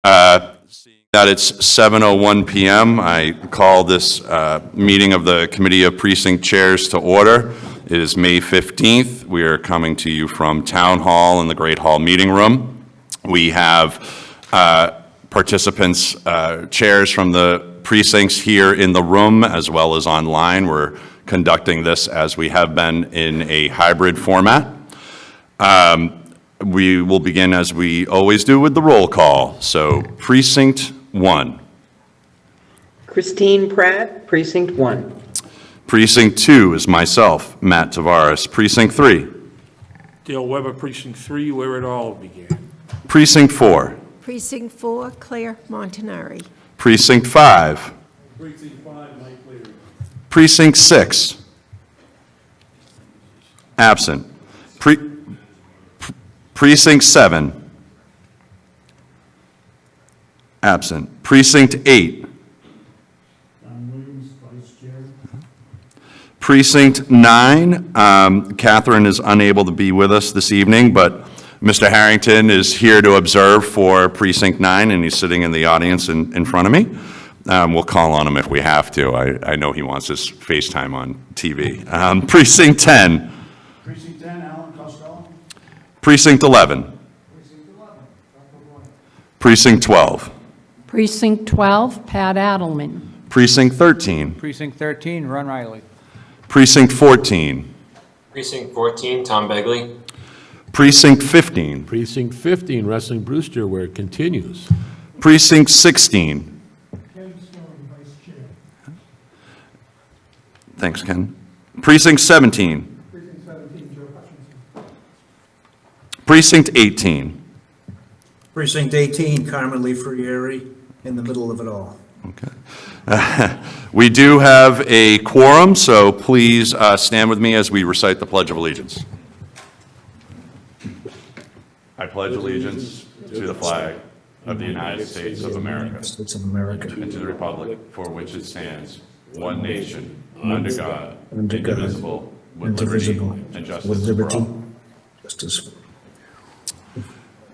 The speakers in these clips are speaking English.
Seeing that it's 7:01 p.m., I call this meeting of the Committee of Precinct Chairs to order. It is May 15th. We are coming to you from Town Hall in the Great Hall Meeting Room. We have participants, chairs from the precincts here in the room as well as online. We're conducting this as we have been in a hybrid format. We will begin as we always do with the roll call. So Precinct 1. Christine Pratt, Precinct 1. Precinct 2 is myself, Matt Tavares. Precinct 3. Dale Weber, Precinct 3, where it all began. Precinct 4. Precinct 4, Claire Montanari. Precinct 5. Precinct 5, Mike Cleary. Precinct 6. Absent. Precinct 7. Absent. Precinct 8. Precinct 9. Catherine is unable to be with us this evening, but Mr. Harrington is here to observe for Precinct 9, and he's sitting in the audience in front of me. We'll call on him if we have to. I know he wants his FaceTime on TV. Precinct 10. Precinct 10, Alan Costello. Precinct 11. Precinct 11, Dr. Boyd. Precinct 12. Precinct 12, Pat Adelman. Precinct 13. Precinct 13, Ron Riley. Precinct 14. Precinct 14, Tom Begley. Precinct 15. Precinct 15, Wrestling Brewster, where it continues. Precinct 16. Ken Stone, Vice Chair. Thanks, Ken. Precinct 17. Precinct 17, Joe Hutchinson. Precinct 18. Precinct 18, Carmen Lee Ferrieri, in the middle of it all. Okay. We do have a quorum, so please stand with me as we recite the Pledge of Allegiance. I pledge allegiance to the flag of the United States of America States of America. and to the republic for which it stands, one nation, under God, Under God, indivisible, with liberty indivisible, and justice with for liberty, all. justice.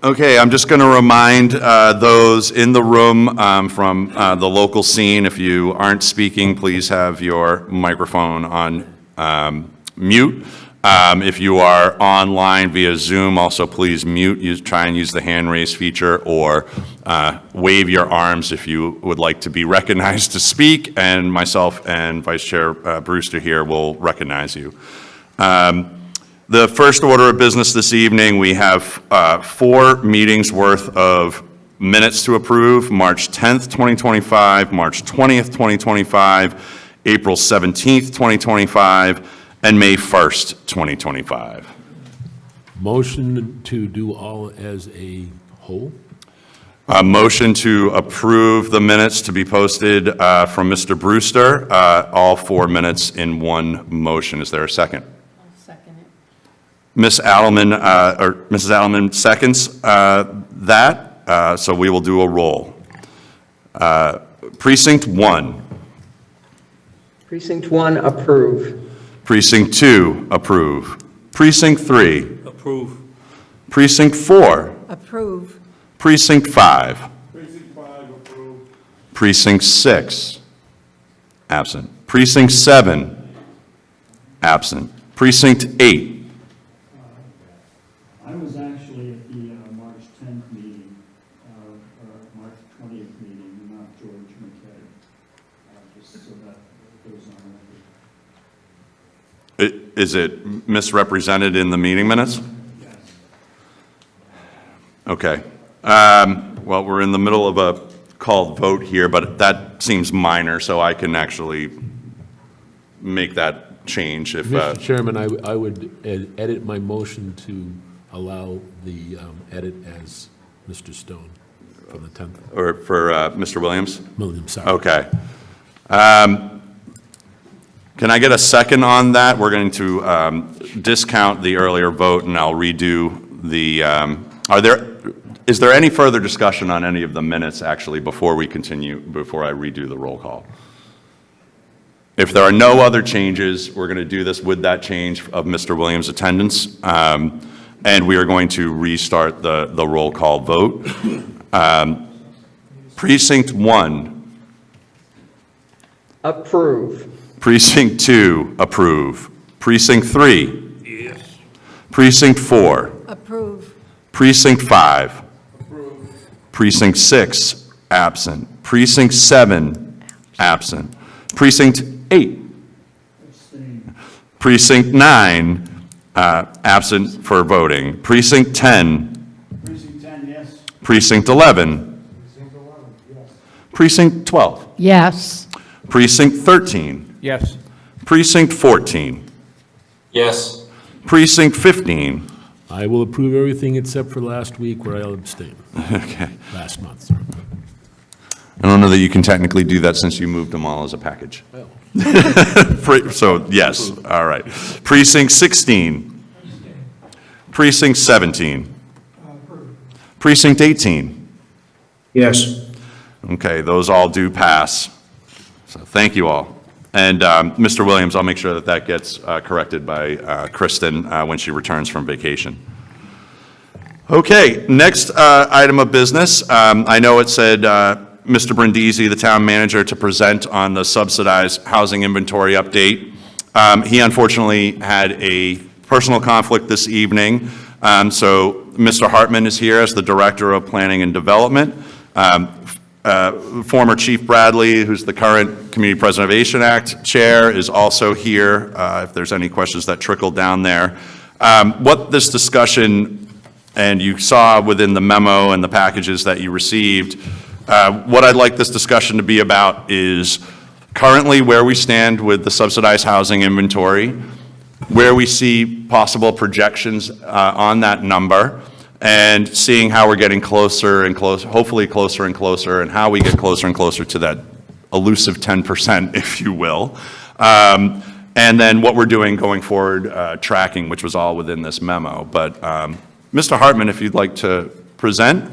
Okay, I'm just going to remind those in the room from the local scene, if you aren't speaking, please have your microphone on mute. If you are online via Zoom, also please mute. Try and use the hand raise feature or wave your arms if you would like to be recognized to speak, and myself and Vice Chair Brewster here will recognize you. The first order of business this evening, we have 4 meetings worth of minutes to approve: March 10th, 2025, March 20th, 2025, April 17th, 2025, and May 1st, 2025. Motion to do all as a whole? A motion to approve the minutes to be posted from Mr. Brewster, all 4 minutes in one motion. Is there a second? Ms. Adelman, or Mrs. Adelman seconds that, so we will do a roll. Precinct 1. Precinct 1, approve. Precinct 2, approve. Precinct 3. Approve. Precinct 4. Approve. Precinct 5. Precinct 5, approve. Precinct 6. Absent. Precinct 7. Absent. Precinct 8. I was actually at the March 10th meeting, or March 20th meeting, not George McKay, just so that goes on record. Is it misrepresented in the meeting minutes? Yes. Okay. Well, we're in the middle of a called vote here, but that seems minor, so I can actually make that change if... Mr. Chairman, I would edit my motion to allow the edit as Mr. Stone for the 10th. Or for Mr. Williams? Williams, sorry. Okay. Can I get a second on that? We're going to discount the earlier vote, and I'll redo the... Is there any further discussion on any of the minutes, actually, before we continue, before I redo the roll call? If there are no other changes, we're going to do this with that change of Mr. Williams' attendance. And we are going to restart the roll call vote. Precinct 1. Approve. Precinct 2, approve. Precinct 3. Yes. Precinct 4. Approve. Precinct 5. Precinct 6, absent. Precinct 7, absent. Precinct 8. Precinct 9, absent for voting. Precinct 10. Precinct 10, yes. Precinct 11. Precinct 12. Yes. Precinct 13. Yes. Precinct 14. Yes. Precinct 15. I will approve everything except for last week where I'll abstain. Okay. Last month, sorry. I don't know that you can technically do that since you moved them all as a package. So, yes, all right. Precinct 16. Precinct 17. Precinct 18. Yes. Okay, those all do pass. So thank you all. And Mr. Williams, I'll make sure that that gets corrected by Kristen when she returns from vacation. Okay, next item of business. I know it said Mr. Brindisi, the town manager, to present on the subsidized housing inventory update. He unfortunately had a personal conflict this evening, so Mr. Hartman is here as the Director of Planning and Development. Former Chief Bradley, who's the current Community Preservation Act Chair, is also here, if there's any questions that trickle down there. What this discussion, and you saw within the memo and the packages that you received, what I'd like this discussion to be about is currently where we stand with the subsidized housing inventory, where we see possible projections on that number, and seeing how we're getting closer and closer, hopefully closer and closer, and how we get closer and closer to that elusive 10%, if you will. And then what we're doing going forward, tracking, which was all within this memo. But Mr. Hartman, if you'd like to present,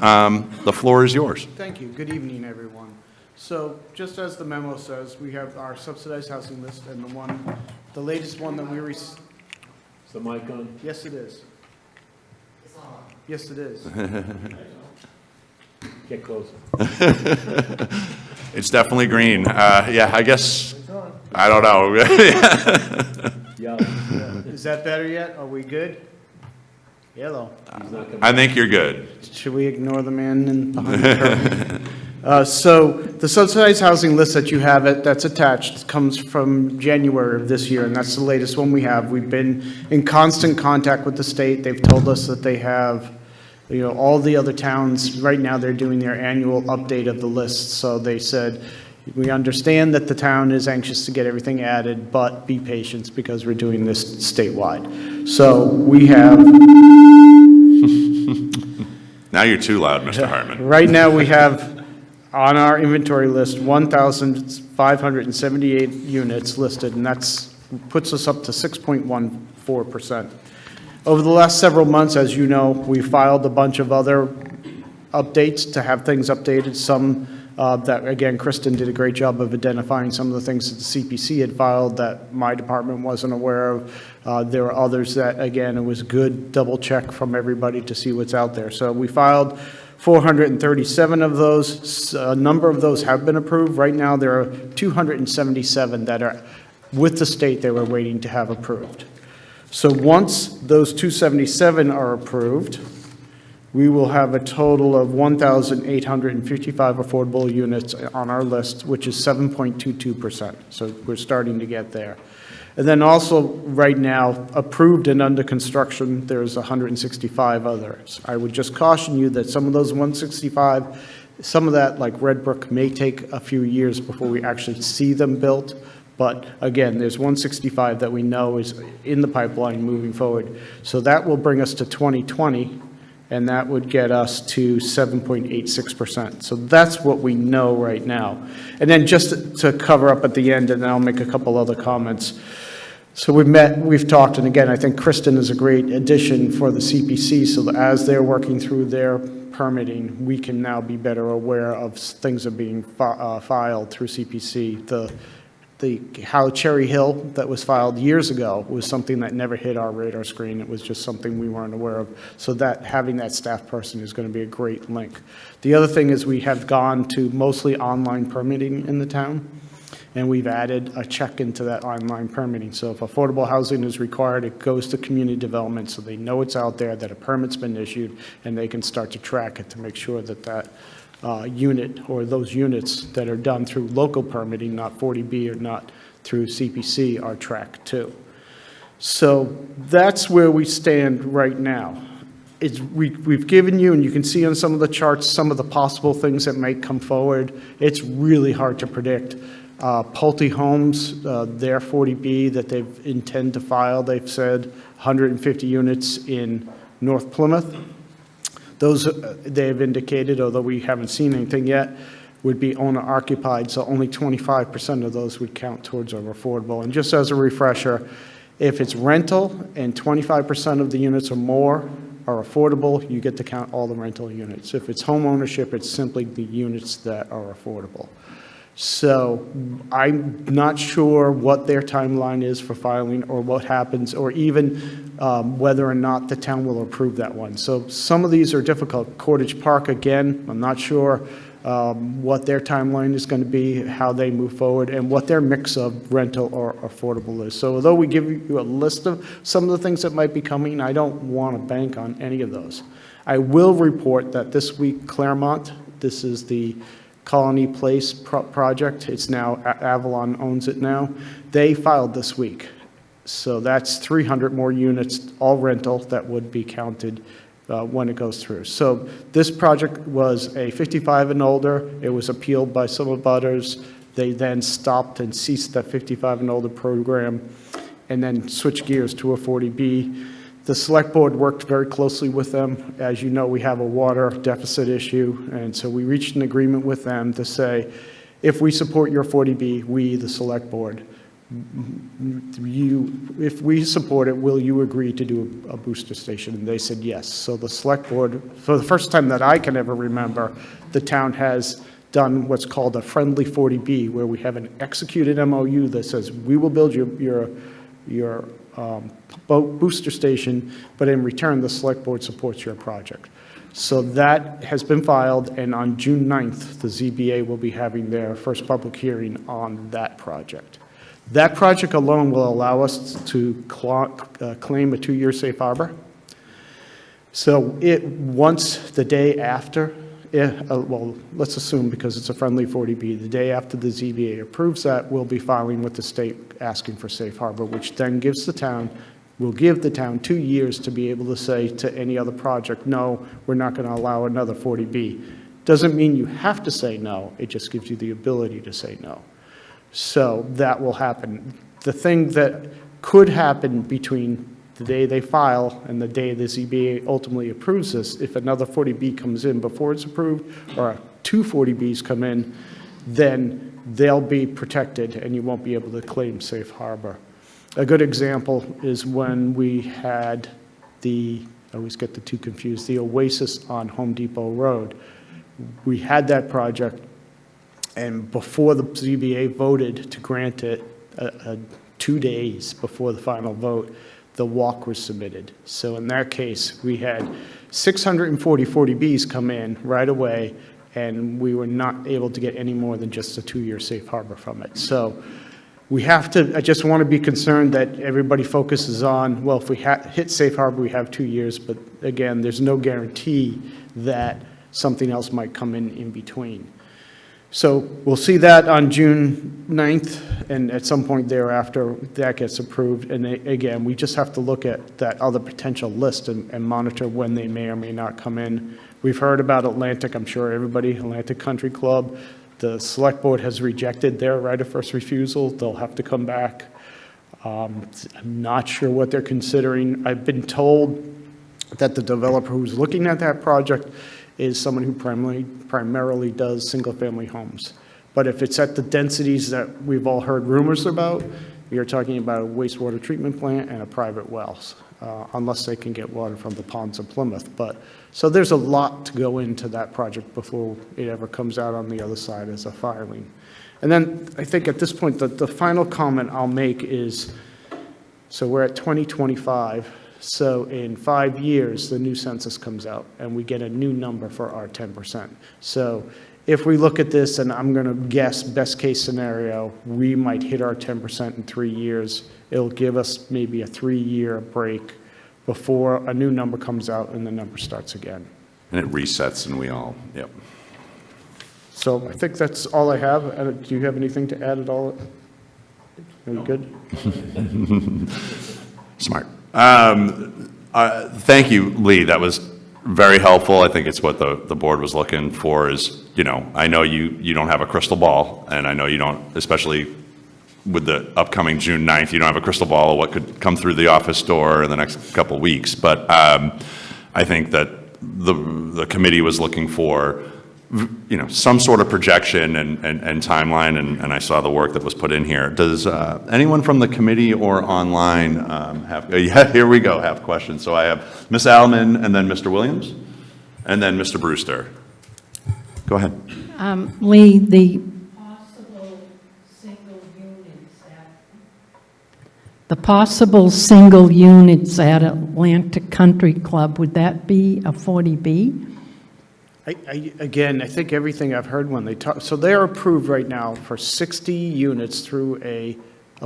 the floor is yours. Thank you. Good evening, everyone. So just as the memo says, we have our subsidized housing list, and the latest one that we received. Is the mic on? Yes, it is. Yes, it is. Get closer. It's definitely green. Yeah, I guess, I don't know. Yeah. Is that better yet? Are we good? Yellow. I think you're good. Should we ignore the man behind the curtain? So the subsidized housing list that you have that's attached comes from January of this year, and that's the latest one we have. We've been in constant contact with the state. They've told us that they have, all the other towns, right now they're doing their annual update of the list. So they said, we understand that the town is anxious to get everything added, but be patient because we're doing this statewide. So we have... Now you're too loud, Mr. Hartman. Right now, we have on our inventory list 1,578 units listed, and that's puts us up to 6.14%. Over the last several months, as you know, we filed a bunch of other updates to have things updated. Some that, again, Kristen did a great job of identifying some of the things that the CPC had filed that my department wasn't aware of. There were others that, again, it was good double check from everybody to see what's out there. So we filed 437 of those. A number of those have been approved. Right now, there are 277 that are with the state they were waiting to have approved. So once those 277 are approved, we will have a total of 1,855 affordable units on our list, which is 7.22%. So we're starting to get there. And then also, right now, approved and under construction, there's 165 others. I would just caution you that some of those 165, some of that, like Red Brook, may take a few years before we actually see them built. But again, there's 165 that we know is in the pipeline moving forward. So that will bring us to 2020. And that would get us to 7.86%. So that's what we know right now. And then just to cover up at the end, and then I'll make a couple other comments. So we've talked, and again, I think Kristen is a great addition for the CPC, so that as they're working through their permitting, we can now be better aware of things that are being filed through CPC. The how Cherry Hill that was filed years ago was something that never hit our radar screen. It was just something we weren't aware of. So that having that staff person is going to be a great link. The other thing is we have gone to mostly online permitting in the town, and we've added a check into that online permitting. So if affordable housing is required, it goes to community development so they know it's out there, that a permit's been issued, and they can start to track it to make sure that that unit or those units that are done through local permitting, not 40B or not through CPC, are tracked too. So that's where we stand right now. We've given you, and you can see on some of the charts, some of the possible things that may come forward. It's really hard to predict. Pulte Homes, their 40B that they intend to file, they've said 150 units in North Plymouth. Those they've indicated, although we haven't seen anything yet, would be owner occupied, so only 25% of those would count towards our affordable. And just as a refresher, if it's rental and 25% of the units or more are affordable, you get to count all the rental units. If it's home ownership, it's simply the units that are affordable. So I'm not sure what their timeline is for filing or what happens, or even whether or not the town will approve that one. So some of these are difficult. Cottage Park, again, I'm not sure what their timeline is going to be, how they move forward, and what their mix of rental or affordable is. So although we give you a list of some of the things that might be coming, I don't want to bank on any of those. I will report that this week, Claremont, this is the Colony Place project. It's now, Avalon owns it now. They filed this week. So that's 300 more units, all rental, that would be counted when it goes through. So this project was a 55 and older. It was appealed by some abutters. They then stopped and ceased that 55 and older program and then switched gears to a 40B. The select board worked very closely with them. As you know, we have a water deficit issue, and so we reached an agreement with them to say, if we support your 40B, we, the select board, if we support it, will you agree to do a booster station? And they said yes. So the select board, for the first time that I can ever remember, the town has done what's called a friendly 40B, where we have an executed MOU that says we will build your booster station, but in return, the select board supports your project. So that has been filed, and on June 9th, the ZBA will be having their first public hearing on that project. That project alone will allow us to claim a 2-year safe harbor. So once the day after, well, let's assume because it's a friendly 40B, the day after the ZBA approves that, we'll be filing with the state asking for safe harbor, which then will give the town 2 years to be able to say to any other project, no, we're not going to allow another 40B. Doesn't mean you have to say no, it just gives you the ability to say no. So that will happen. The thing that could happen between the day they file and the day the ZBA ultimately approves this, if another 40B comes in before it's approved, or 2 40Bs come in, then they'll be protected and you won't be able to claim safe harbor. A good example is when we had I always get the two confused, the Oasis on Home Depot Road. We had that project, and before the ZBA voted to grant it, 2 days before the final vote, the walk was submitted. So in that case, we had 640 40Bs come in right away, and we were not able to get any more than just a 2-year safe harbor from it. So we have to, I just want to be concerned that everybody focuses on, well, if we hit safe harbor, we have 2 years, but again, there's no guarantee that something else might come in between. So we'll see that on June 9th, and at some point thereafter, that gets approved. And again, we just have to look at that other potential list and monitor when they may or may not come in. We've heard about Atlantic, I'm sure everybody, Atlantic Country Club. The select board has rejected their right of first refusal. They'll have to come back. I'm not sure what they're considering. I've been told that the developer who's looking at that project is someone who primarily does single-family homes. But if it's at the densities that we've all heard rumors about, you're talking about a wastewater treatment plant and a private wells, unless they can get water from the ponds of Plymouth. But so there's a lot to go into that project before it ever comes out on the other side as a filing. And then I think at this point, the final comment I'll make is, so we're at 2025, so in 5 years, the new census comes out, and we get a new number for our 10%. So if we look at this, and I'm going to guess best-case scenario, we might hit our 10% in 3 years. It'll give us maybe a 3-year break before a new number comes out and the number starts again. And it resets and we all, yep. So I think that's all I have. Do you have anything to add at all? Are you good? Smart. Thank you, Lee. That was very helpful. I think it's what the board was looking for is, I know you don't have a crystal ball, and I know you don't, especially with the upcoming June 9th, you don't have a crystal ball of what could come through the office door in the next couple of weeks. But I think that the committee was looking for some sort of projection and timeline, and I saw the work that was put in here. Does anyone from the committee or online here we go, have questions? So I have Ms. Alman, and then Mr. Williams, and then Mr. Brewster. Go ahead. Lee, the possible single units at Atlantic Country Club, would that be a 40B? Again, I think everything I've heard when they talk, so they're approved right now for 60 units through a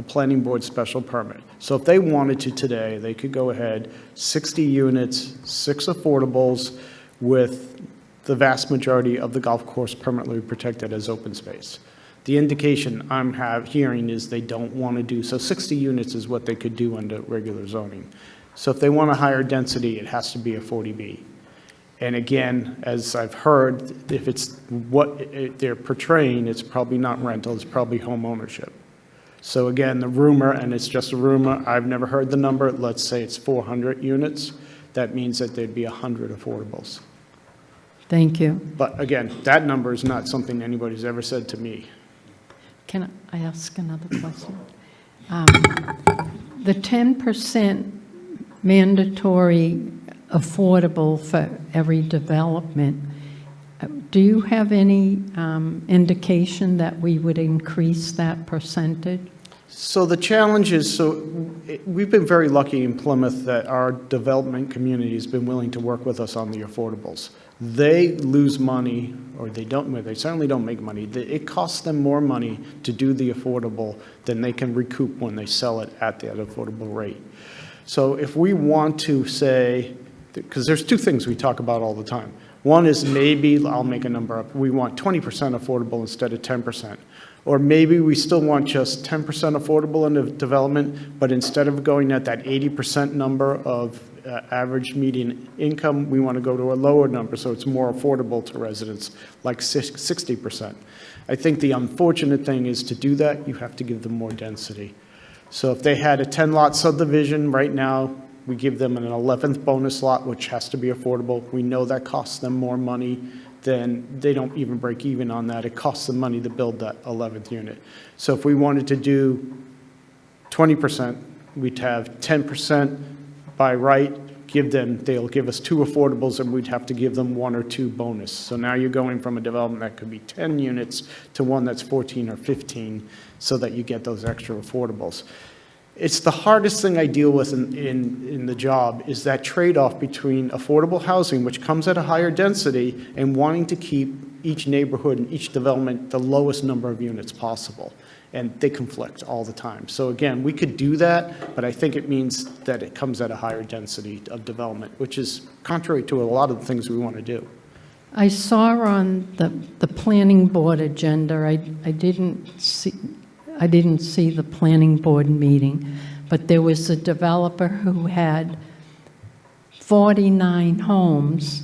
planning board special permit. So if they wanted to today, they could go ahead, 60 units, 6 affordables, with the vast majority of the golf course permanently protected as open space. The indication I'm hearing is they don't want to do, so 60 units is what they could do under regular zoning. So if they want a higher density, it has to be a 40B. And again, as I've heard, if it's what they're portraying, it's probably not rental, it's probably home ownership. So again, the rumor, and it's just a rumor, I've never heard the number, let's say it's 400 units, that means that there'd be 100 affordables. Thank you. But again, that number is not something anybody's ever said to me. Can I ask another question? The 10% mandatory affordable for every development, do you have any indication that we would increase that percentage? So the challenge is, we've been very lucky in Plymouth that our development community has been willing to work with us on the affordables. They lose money, or they certainly don't make money. It costs them more money to do the affordable than they can recoup when they sell it at that affordable rate. So if we want to say, because there's two things we talk about all the time. One is maybe, I'll make a number up, we want 20% affordable instead of 10%. Or maybe we still want just 10% affordable in the development, but instead of going at that 80% number of average median income, we want to go to a lower number so it's more affordable to residents, like 60%. I think the unfortunate thing is to do that, you have to give them more density. So if they had a 10-lot subdivision right now, we give them an 11th bonus lot, which has to be affordable. We know that costs them more money than they don't even break even on that. It costs them money to build that 11th unit. So if we wanted to do 20%, we'd have 10% by right, they'll give us 2 affordables, and we'd have to give them 1 or 2 bonus. So now you're going from a development that could be 10 units to one that's 14 or 15 so that you get those extra affordables. It's the hardest thing I deal with in the job is that trade-off between affordable housing, which comes at a higher density, and wanting to keep each neighborhood and each development the lowest number of units possible. And they conflict all the time. So again, we could do that, but I think it means that it comes at a higher density of development, which is contrary to a lot of the things we want to do. I saw on the planning board agenda, I didn't see the planning board meeting, but there was a developer who had 49 homes,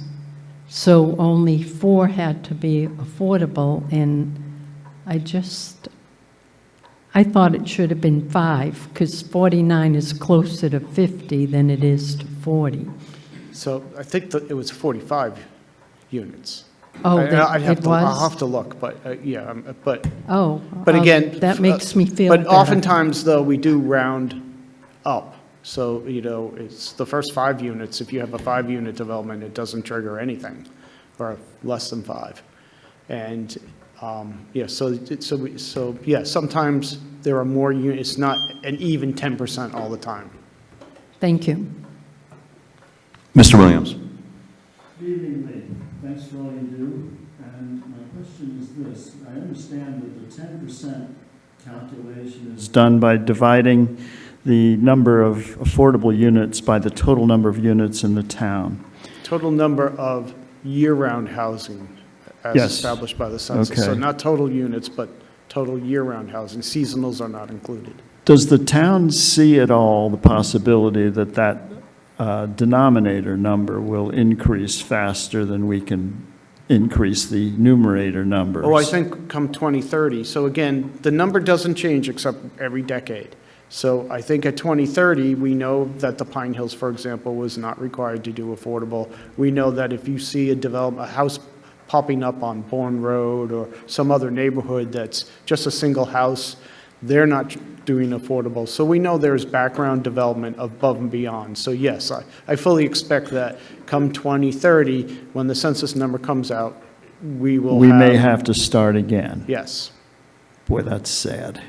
so only 4 had to be affordable, and I thought it should have been 5, because 49 is closer to 50 than it is to 40. So I think that it was 45 units. Oh, I'll was? have to look, but yeah, but Oh. But again, that makes me feel but better. oftentimes, though, we do round up. So, it's the first 5 units. If you have a 5-unit development, it doesn't trigger anything, or less than 5. And Yeah, yeah, sometimes there are more units, it's not an even 10% all the time. Thank you. Mr. Williams? Good evening, Lee. Thanks for all you do. And my question is this. I understand that the 10% calculation is done by dividing the number of affordable units by the total number of units in the town. Total number of year-round housing as Yes. established by the census. So Okay. not total units, but total year-round housing. Seasonals are not included. Does the town see at all the possibility that that denominator number will increase faster than we can increase the numerator numbers? Oh, I think come 2030. So again, the number doesn't change except every decade. So I think at 2030, we know that the Pine Hills, for example, was not required to do affordable. We know that if you see a house popping up on Bourne Road or some other neighborhood that's just a single house, they're not doing affordable. So we know there's background development above and beyond. So yes, I fully expect that come 2030, when the census number comes out, we may have to start again. Yes. Boy, that's sad.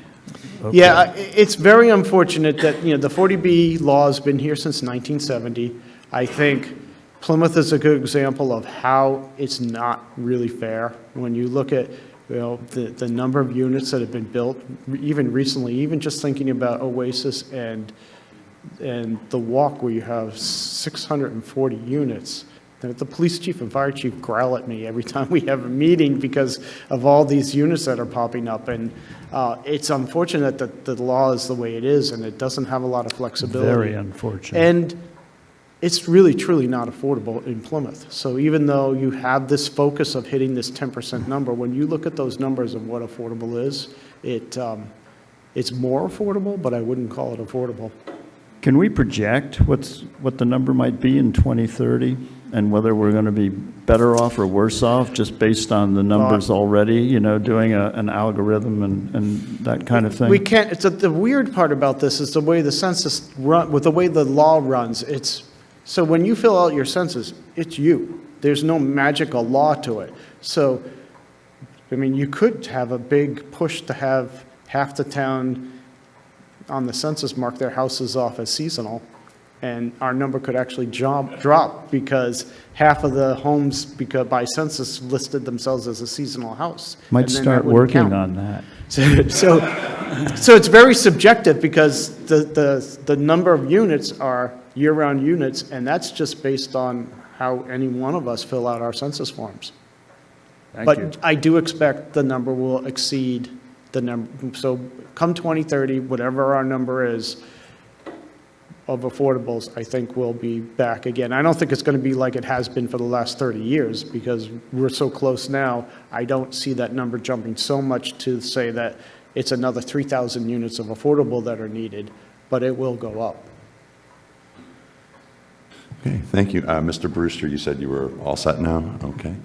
Yeah, it's very unfortunate that, the 40B law has been here since 1970. I think Plymouth is a good example of how it's not really fair. When you look at, the number of units that have been built, even recently, even just thinking about Oasis and the Walk, where you have 640 units. The police chief and fire chief growl at me every time we have a meeting because of all these units that are popping up. And it's unfortunate that the law is the way it is, and it doesn't have a lot of flexibility. Very unfortunate. And it's really, truly not affordable in Plymouth. So even though you have this focus of hitting this 10% number, when you look at those numbers of what affordable is, it's more affordable, but I wouldn't call it affordable. Can we project what the number might be in 2030, and whether we're going to be better off or worse off just based on the numbers already, doing an algorithm and that kind of thing? We can't, the weird part about this is the way the census with the way the law runs, so when you fill out your census, it's you. There's no magical law to it. So, you could have a big push to have half the town on the census mark their houses off as seasonal, and our number could actually drop because half of the homes, because by census, listed themselves as a seasonal house. Might And then start that wouldn't working count. on that. So it's very subjective because the number of units are year-round units, and that's just based on how any one of us fill out our census forms. But I do expect the number will exceed the number. So come 2030, whatever our number is of affordables, I think we'll be back again. I don't think it's going to be like it has been for the last 30 years because we're so close now. I don't see that number jumping so much to say that it's another 3,000 units of affordable that are needed, but it will go up. Okay, thank you. Mr. Brewster, you said you were all set now? Okay.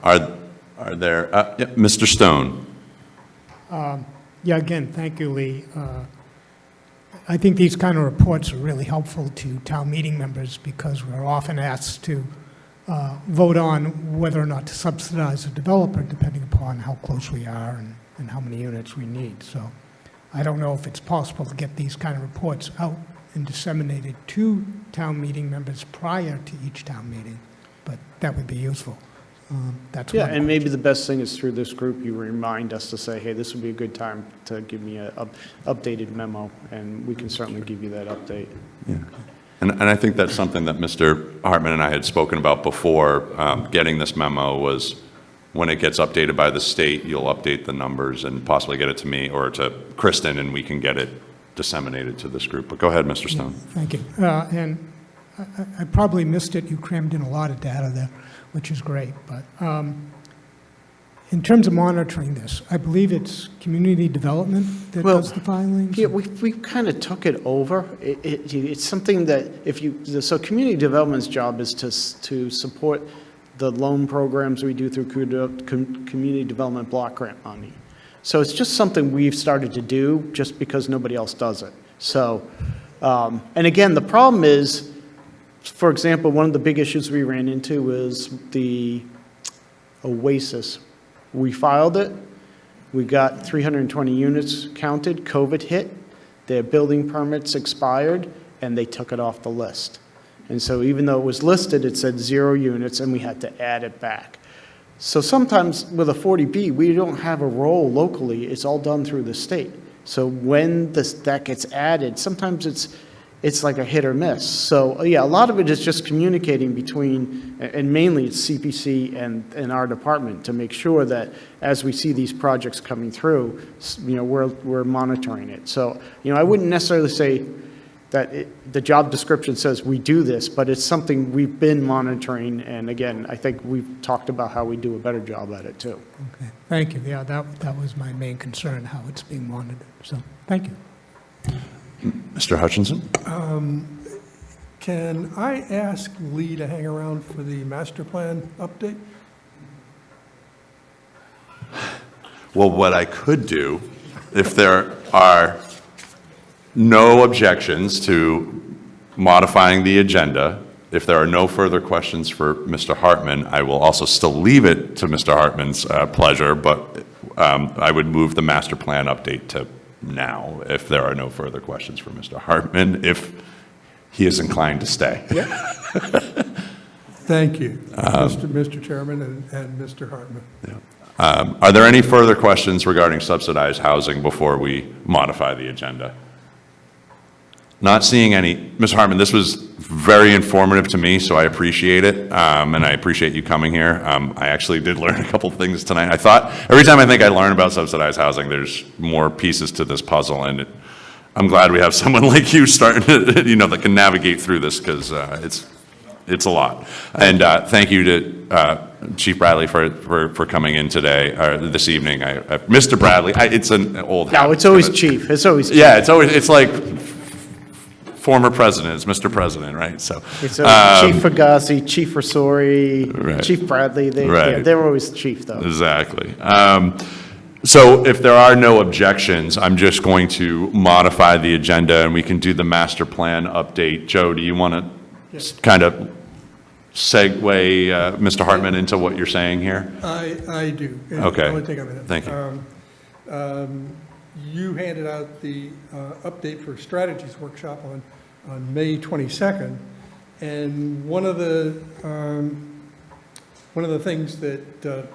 Are there, Mr. Stone? Yeah, again, thank you, Lee. I think these kind of reports are really helpful to town meeting members because we're often asked to vote on whether or not to subsidize a developer depending upon how close we are and how many units we need. So I don't know if it's possible to get these kind of reports out and disseminated to town meeting members prior to each town meeting, but that would be useful. That's Yeah, one and maybe the best thing is through this group, you remind us to say, hey, this would be a good time to give me an updated memo, and we can certainly give you that update. Yeah. And I think that's something that Mr. Hartman and I had spoken about before. Getting this memo was, when it gets updated by the state, you'll update the numbers and possibly get it to me or to Kristen, and we can get it disseminated to this group. But go ahead, Mr. Stone. Thank you. And I probably missed it. You crammed in a lot of data there, which is great. But in terms of monitoring this, I believe it's community development that does the filings? Yeah, we kind of took it over. It's something that so community development's job is to support the loan programs we do through community development block grant money. So it's just something we've started to do just because nobody else does it. So, and again, the problem is, for example, one of the big issues we ran into was the Oasis. We filed it, We got 320 units counted, COVID hit, their building permits expired, and they took it off the list. And so even though it was listed, it said 0 units, and we had to add it back. So sometimes with a 40B, we don't have a role locally, it's all done through the state. So when that gets added, sometimes it's like a hit or miss. So yeah, a lot of it is just communicating between, and mainly it's CPC and our department to make sure that as we see these projects coming through, we're monitoring it. So, I wouldn't necessarily say that the job description says we do this, but it's something we've been monitoring. And again, I think we've talked about how we do a better job at it too. Okay, thank you. Yeah, that was my main concern, how it's being monitored. So, thank you. Mr. Hutchinson? Can I ask Lee to hang around for the master plan update? Well, what I could do, if there are no objections to modifying the agenda, if there are no further questions for Mr. Hartman, I will also still leave it to Mr. Hartman's pleasure, but I would move the master plan update to now, if there are no further questions for Mr. Hartman, if he is inclined to stay. Thank you, Mr. Chairman and Mr. Hartman. Are there any further questions regarding subsidized housing before we modify the agenda? Not seeing any. Mr. Hartman, this was very informative to me, so I appreciate it, and I appreciate you coming here. I actually did learn a couple things tonight. I thought, every time I think I learn about subsidized housing, there's more pieces to this puzzle, and I'm glad we have someone like you starting to, that can navigate through this, because it's a lot. And thank you to Chief Bradley for coming in today, this evening. Mr. Bradley, it's an old habit. No, it's always chief. It's always chief. Yeah, it's like former president, it's Mr. President, right? So It's Chief Fugazi, Chief Rasori, Right. Chief Bradley. Right. They're always chief, though. Exactly. So if there are no objections, I'm just going to modify the agenda and we can do the master plan update. Joe, do you want to kind of segue Mr. Hartman into what you're saying here? I do. Okay. Only take a minute. Thank you. You handed out the update for strategies workshop on May 22nd, and one of the things that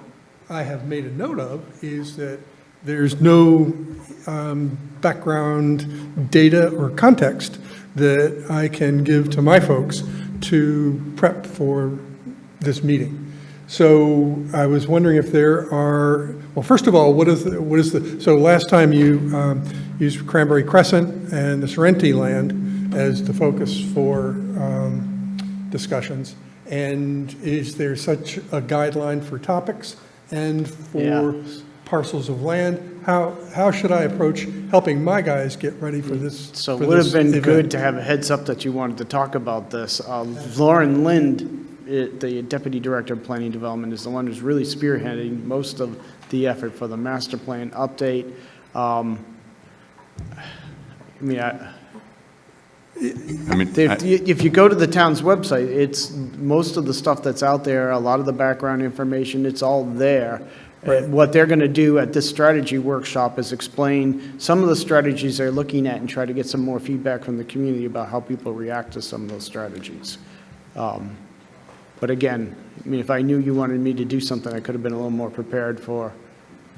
I have made a note of is that there's no background data or context that I can give to my folks to prep for this meeting. So I was wondering if there are, well, first of all, so last time you used Cranberry Crescent and the Sorrento land as the focus for discussions. And is there such a guideline for topics and for parcels of land? How should I approach helping my guys get ready for this? So it would have been good to have a heads up that you wanted to talk about this. Lauren Lind, the Deputy Director of Planning Development, is the one who's really spearheading most of the effort for the master plan update. If you go to the town's website, it's most of the stuff that's out there, a lot of the background information, it's all there. Right. What they're going to do at this strategy workshop is explain some of the strategies they're looking at and try to get some more feedback from the community about how people react to some of those strategies. But again, if I knew you wanted me to do something, I could have been a little more prepared for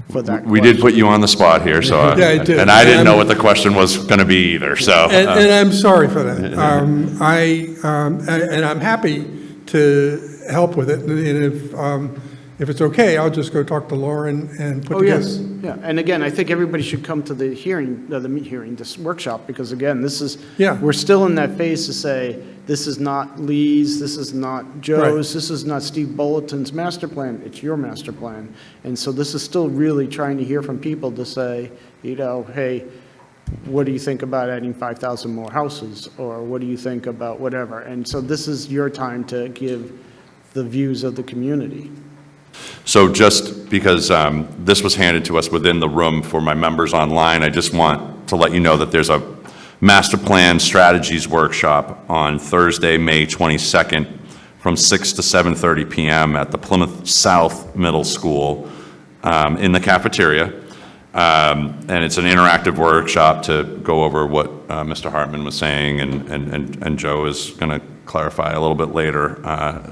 that. We did put you on the spot here, so Yeah, I did. and I didn't know what the question was going to be either. So and I'm sorry for that. And I'm happy to help with it. And if it's okay, I'll just go talk to Lauren and put together. Yes, yeah. And again, I think everybody should come to the hearing, this workshop, because again, we're still in that phase to say, this is not Lee's, this is not Joe's, this is not Steve Bulletin's master plan, it's your master plan. And so this is still really trying to hear from people to say, hey, what do you think about adding 5,000 more houses? Or what do you think about whatever? And so this is your time to give the views of the community. So just because this was handed to us within the room for my members online, I just want to let you know that there's a master plan strategies workshop on Thursday, May 22nd from 6 to 7:30 p.m. at the Plymouth South Middle School in the cafeteria. And it's an interactive workshop to go over what Mr. Hartman was saying, and Joe is going to clarify a little bit later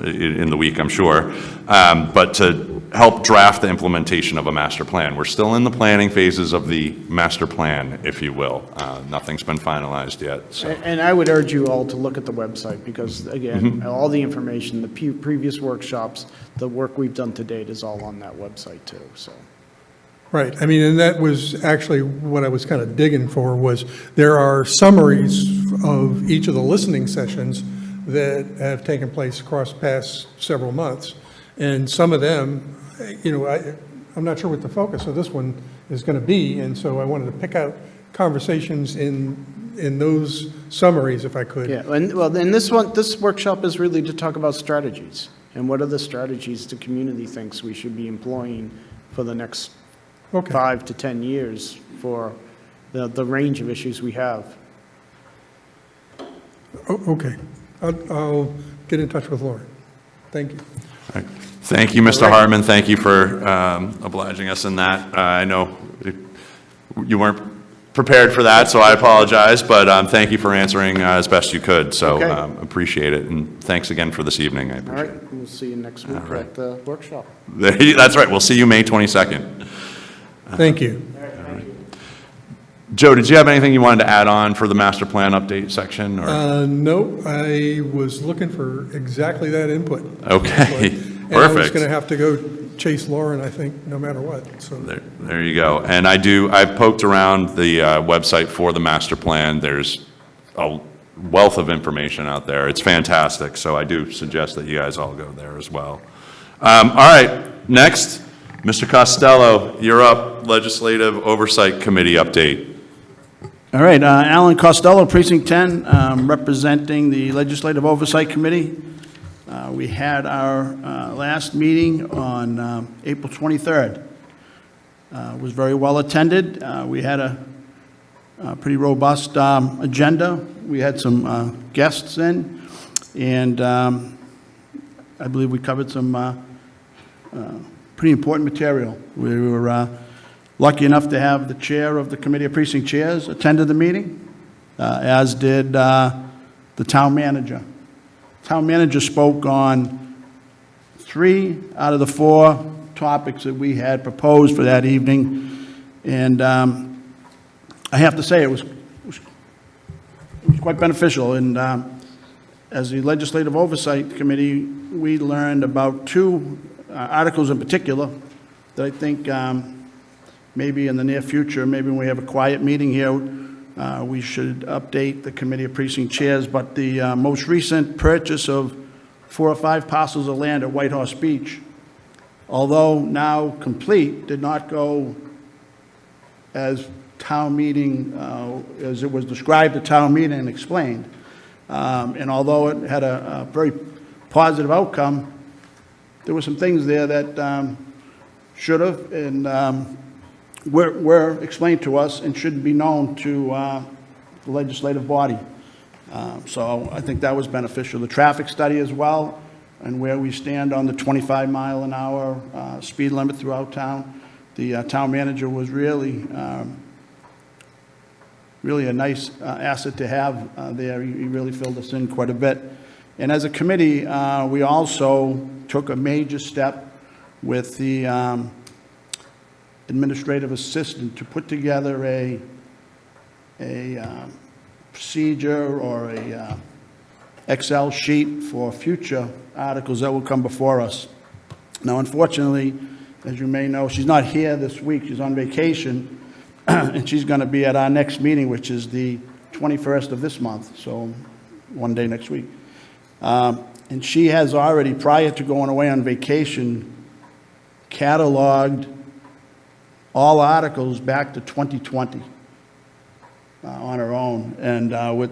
in the week, I'm sure. But to help draft the implementation of a master plan. We're still in the planning phases of the master plan, if you will. Nothing's been finalized yet, so. And I would urge you all to look at the website, because again, all the information, the previous workshops, the work we've done to date is all on that website too, so. Right, I mean, and that was actually what I was kind of digging for, was there are summaries of each of the listening sessions that have taken place across the past several months. And some of them, you know, I'm not sure what the focus of this one is going to be, and so I wanted to pick out conversations in those summaries if I could. Yeah, and well, then this workshop is really to talk about strategies, and what are the strategies the community thinks we should be employing for the next 5 to 10 years for the range of issues we have. Okay, I'll get in touch with Lauren. Thank you. All right. Thank you, Mr. Hartman. Thank you for obliging us in that. I know you weren't prepared for that, so I apologize, but thank you for answering as best you could. So appreciate it, and thanks again for this evening. I appreciate it. All right, we'll see you next week at the workshop. That's right. We'll see you May 22nd. Thank you. Joe, did you have anything you wanted to add on for the master plan update section? Or? No, I was looking for exactly that input. Okay, and I was perfect. going to have to go chase Lauren, I think, no matter what. So There you go. And I've poked around the website for the master plan. There's a wealth of information out there. It's fantastic. So I do suggest that you guys all go there as well. All right, next, Mr. Costello, you're up. Legislative Oversight Committee update. All right, Alan Costello, Precinct 10, representing the Legislative Oversight Committee. We had our last meeting on April 23rd. It was very well attended. We had a pretty robust agenda. We had some guests in, and I believe we covered some pretty important material. We were lucky enough to have the chair of the Committee of Precinct Chairs attended the meeting, as did the town manager. Town manager spoke on 3 out of the 4 topics that we had proposed for that evening, and I have to say it was quite beneficial. And as the Legislative Oversight Committee, we learned about 2 articles in particular that I think maybe in the near future, maybe when we have a quiet meeting here, we should update the Committee of Precinct Chairs. But the most recent purchase of 4 or 5 parcels of land at White Horse Beach, although now complete, did not go as town meeting, as it was described at town meeting and explained. And although it had a very positive outcome, there were some things there that should have and were explained to us and should be known to the legislative body. So I think that was beneficial. The traffic study as well, and where we stand on the 25-mile-an-hour speed limit throughout town. The town manager was really a nice asset to have there. He really filled us in quite a bit. And as a committee, we also took a major step with the administrative assistant to put together a procedure or a Excel sheet for future articles that will come before us. Now, unfortunately, as you may know, she's not here this week. She's on vacation, and she's going to be at our next meeting, which is the 21st of this month, so one day next week. And she has already, prior to going away on vacation, cataloged all articles back to 2020 on her own, and with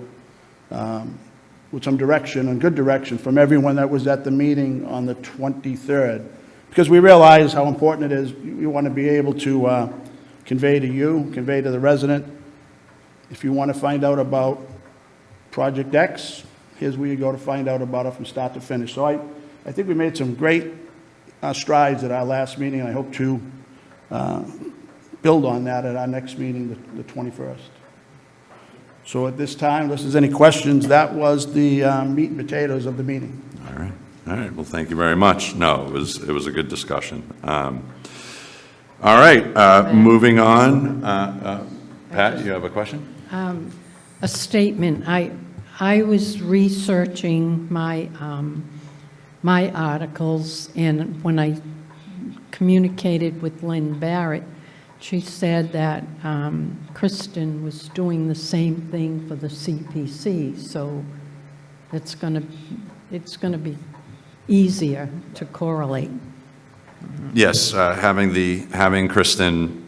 some direction, and good direction, from everyone that was at the meeting on the 23rd. Because we realize how important it is. You want to be able to convey to you, convey to the resident, if you want to find out about Project X, here's where you go to find out about it from start to finish. So I think we made some great strides at our last meeting, and I hope to build on that at our next meeting, the 21st. So at this time, unless there's any questions, that was the meat and potatoes of the meeting. All right, well, thank you very much. No, it was a good discussion. All right, moving on. Pat, you have a question? A statement. I was researching my articles, and when I communicated with Lynn Barrett, she said that Kristen was doing the same thing for the CPC, so it's going to be easier to correlate. Yes, having Kristen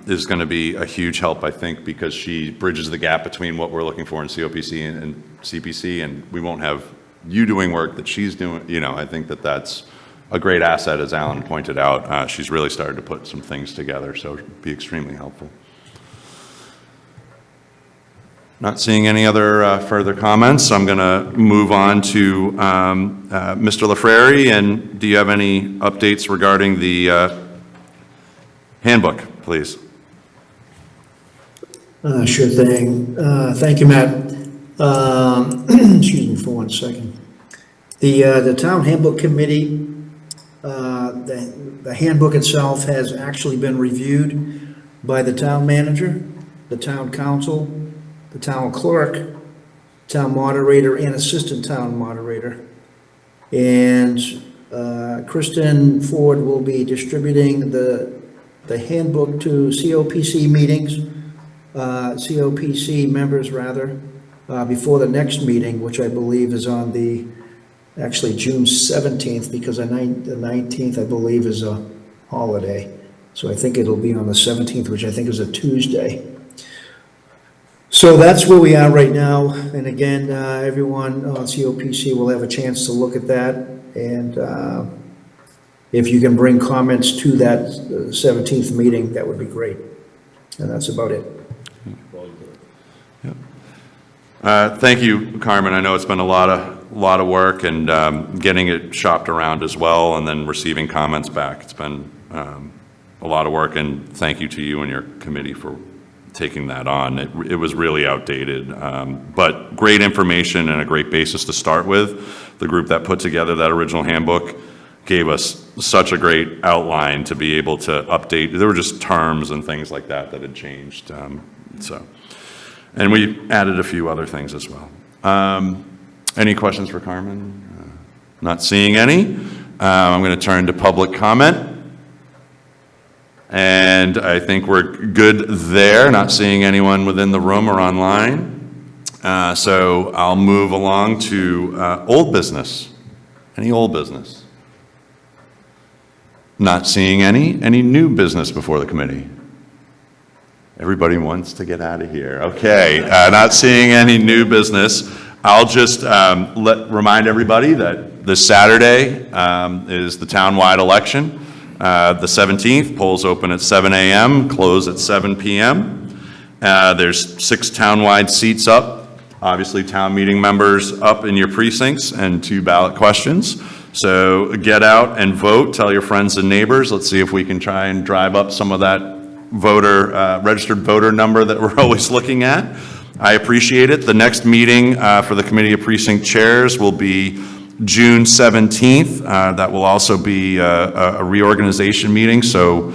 is going to be a huge help, I think, because she bridges the gap between what we're looking for in COPC and CPC, and we won't have you doing work that she's doing. You know, I think that's a great asset, as Alan pointed out. She's really started to put some things together, so it'll be extremely helpful. Not seeing any other further comments, I'm going to move on to Mr. LaFrari, and do you have any updates regarding the handbook, please? Sure thing. Thank you, Matt. Excuse me for 1 second. The Town Handbook Committee, the handbook itself has actually been reviewed by the town manager, the town council, the town clerk, town moderator, and assistant town moderator. And Kristen Ford will be distributing the handbook to COPC meetings, COPC members rather, before the next meeting, which I believe is on actually June 17th, because the 19th, I believe, is a holiday. So I think it'll be on the 17th, which I think is a Tuesday. So that's where we are right now. And again, everyone on COPC will have a chance to look at that. And if you can bring comments to that 17th meeting, that would be great. And that's about it. Thank you, Carmen. I know it's been a lot of work, and getting it shopped around as well, and then receiving comments back. It's been a lot of work, and thank you to you and your committee for taking that on. It was really outdated, but great information and a great basis to start with. The group that put together that original handbook gave us such a great outline to be able to update. There were just terms and things like that had changed. And we added a few other things as well. Any questions for Carmen? Not seeing any. I'm going to turn to public comment. And I think we're good there, not seeing anyone within the room or online. So I'll move along to old business. Any old business? Not seeing any. Any new business before the committee? Everybody wants to get out of here. Okay, not seeing any new business. I'll just remind everybody that this Saturday is the townwide election. The 17th, polls open at 7 a.m., close at 7 p.m. There's 6 townwide seats up, obviously town meeting members up in your precincts, and 2 ballot questions. So get out and vote, tell your friends and neighbors. Let's see if we can try and drive up some of that registered voter number that we're always looking at. I appreciate it. The next meeting for the Committee of Precinct Chairs will be June 17th. That will also be a reorganization meeting. So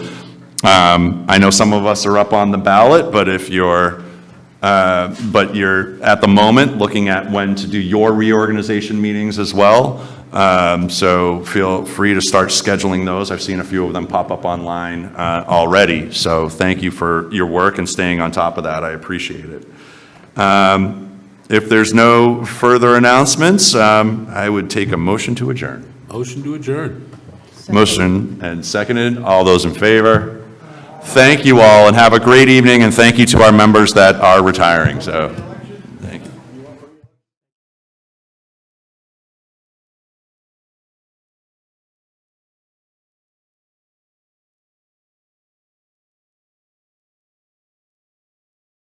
I know some of us are up on the ballot, but if you're at the moment looking at when to do your reorganization meetings as well. So feel free to start scheduling those. I've seen a few of them pop up online already. So thank you for your work and staying on top of that. I appreciate it. If there's no further announcements, I would take a motion to adjourn. Motion to adjourn. Motion and seconded. All those in favor? Thank you all, and have a great evening, and thank you to our members that are retiring. So.